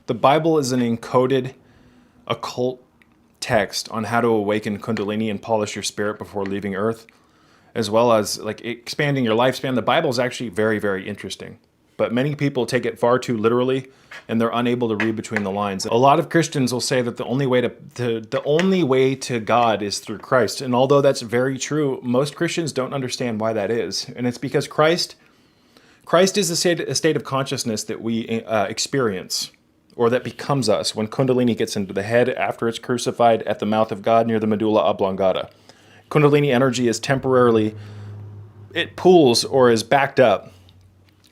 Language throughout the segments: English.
The Bible is an encoded occult text on how to awaken Kundalini and polish your spirit before leaving Earth, as well as like expanding your lifespan. The Bible is actually very, very interesting. But many people take it far too literally, and they're unable to read between the lines. A lot of Christians will say that the only way to God is through Christ. And although that's very true, most Christians don't understand why that is. And it's because Christ is a state of consciousness that we experience, or that becomes us when Kundalini gets into the head after it's crucified at the mouth of God near the Medulla Oblongata. Kundalini energy is temporarily, it pools or is backed up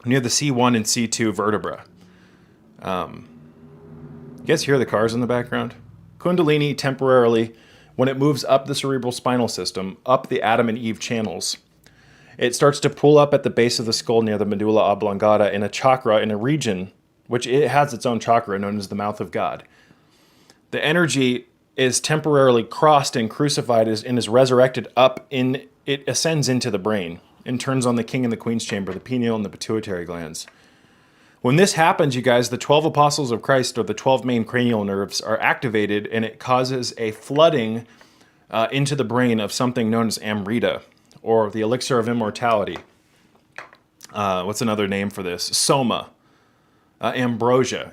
near the C1 and C2 vertebra. You guys hear the cars in the background? Kundalini temporarily, when it moves up the cerebral spinal system, up the Adam and Eve channels, it starts to pull up at the base of the skull near the medulla oblongata in a chakra, in a region, which it has its own chakra known as the mouth of God. The energy is temporarily crossed and crucified and is resurrected up in, it ascends into the brain and turns on the king and the queen's chamber, the pineal and the pituitary glands. When this happens, you guys, the 12 apostles of Christ, or the 12 main cranial nerves, are activated, and it causes a flooding into the brain of something known as amrita, or the elixir of immortality. What's another name for this? Soma. Ambrosia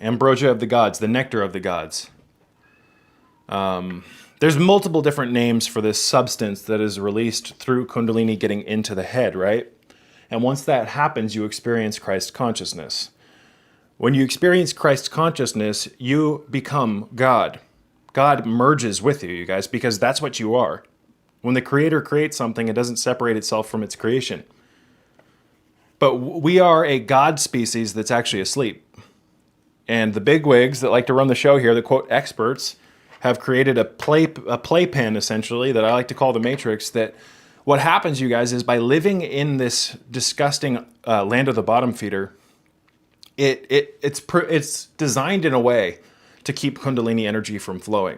of the gods, the nectar of the gods. There's multiple different names for this substance that is released through Kundalini getting into the head, right? And once that happens, you experience Christ consciousness. When you experience Christ consciousness, you become God. God merges with you, you guys, because that's what you are. When the Creator creates something, it doesn't separate itself from its creation. But we are a God species that's actually asleep. And the bigwigs that like to run the show here, the quote experts, have created a playpen, essentially, that I like to call the Matrix, that what happens, you guys, is by living in this disgusting land of the bottom feeder, it's designed in a way to keep Kundalini energy from flowing.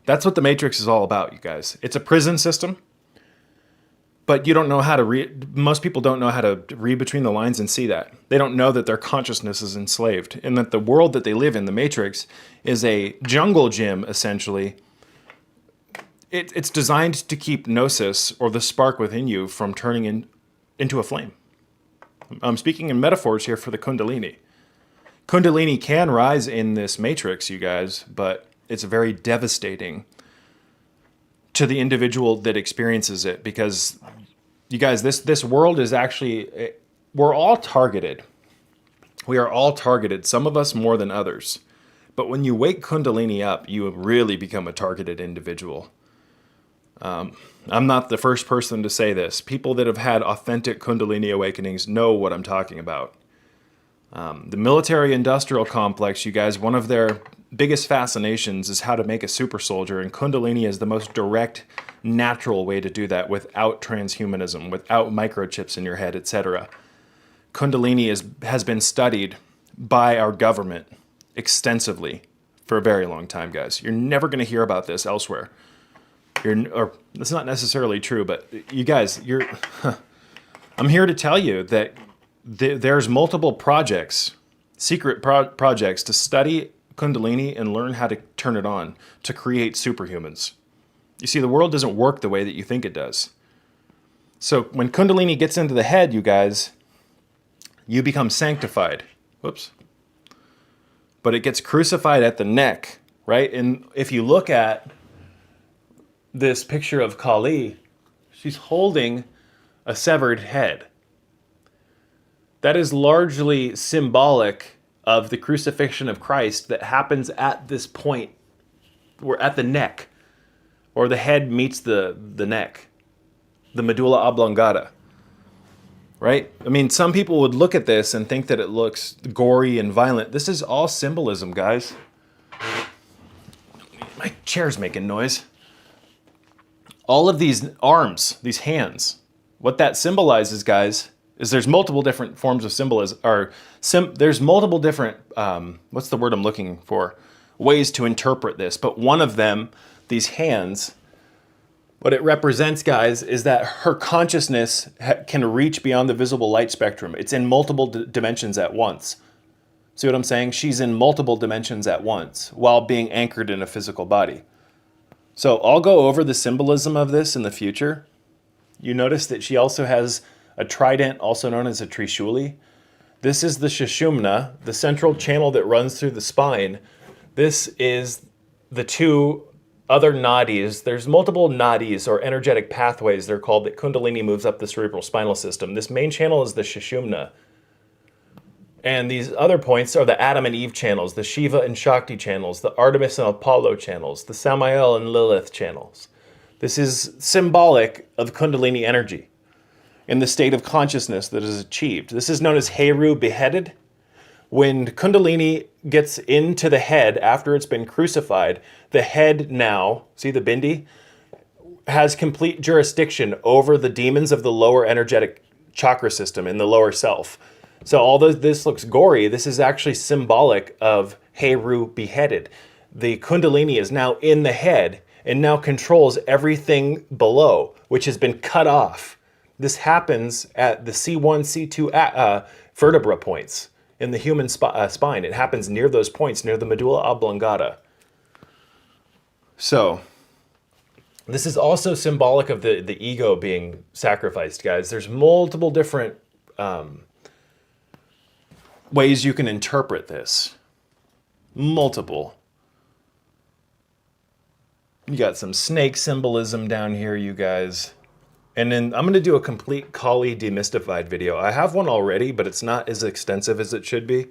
That's what the Matrix is all about, you guys. It's a prison system, but you don't know how to read. Most people don't know how to read between the lines and see that. They don't know that their consciousness is enslaved, and that the world that they live in, the Matrix, is a jungle gym, essentially. It's designed to keep gnosis, or the spark within you, from turning into a flame. I'm speaking in metaphors here for the Kundalini. Kundalini can rise in this Matrix, you guys, but it's very devastating to the individual that experiences it, because you guys, this world is actually, we're all targeted. We are all targeted, some of us more than others. But when you wake Kundalini up, you really become a targeted individual. I'm not the first person to say this. People that have had authentic Kundalini awakenings know what I'm talking about. The military-industrial complex, you guys, one of their biggest fascinations is how to make a super soldier, and Kundalini is the most direct, natural way to do that without transhumanism, without microchips in your head, etc. Kundalini has been studied by our government extensively for a very long time, guys. You're never going to hear about this elsewhere. Or that's not necessarily true, but you guys, I'm here to tell you that there's multiple projects, secret projects to study Kundalini and learn how to turn it on to create superhumans. You see, the world doesn't work the way that you think it does. So when Kundalini gets into the head, you guys, you become sanctified. Whoops. But it gets crucified at the neck, right? And if you look at this picture of Kali, she's holding a severed head. That is largely symbolic of the crucifixion of Christ that happens at this point, or at the neck, or the head meets the neck, the medulla oblongata, right? I mean, some people would look at this and think that it looks gory and violent. This is all symbolism, guys. My chair's making noise. All of these arms, these hands, what that symbolizes, guys, is there's multiple different forms of symbolism, or there's multiple different, what's the word I'm looking for, ways to interpret this. But one of them, these hands, what it represents, guys, is that her consciousness can reach beyond the visible light spectrum. It's in multiple dimensions at once. See what I'm saying? She's in multiple dimensions at once while being anchored in a physical body. So I'll go over the symbolism of this in the future. You notice that she also has a trident, also known as a trishuli. This is the sushumna, the central channel that runs through the spine. This is the two other nadis. There's multiple nadis or energetic pathways, they're called, that Kundalini moves up the cerebral spinal system. This main channel is the sushumna. And these other points are the Adam and Eve channels, the Shiva and Shakti channels, the Artemis and Apollo channels, the Samael and Lilith channels. This is symbolic of Kundalini energy in the state of consciousness that is achieved. This is known as Heru beheaded. When Kundalini gets into the head after it's been crucified, the head now, see the bindi, has complete jurisdiction over the demons of the lower energetic chakra system in the lower self. So although this looks gory, this is actually symbolic of Heru beheaded. The Kundalini is now in the head and now controls everything below, which has been cut off. This happens at the C1, C2 vertebra points in the human spine. It happens near those points, near the Medulla Oblongata. So this is also symbolic of the ego being sacrificed, guys. There's multiple different ways you can interpret this. Multiple. You got some snake symbolism down here, you guys. And then I'm going to do a complete Kali demystified video. I have one already, but it's not as extensive as it should be.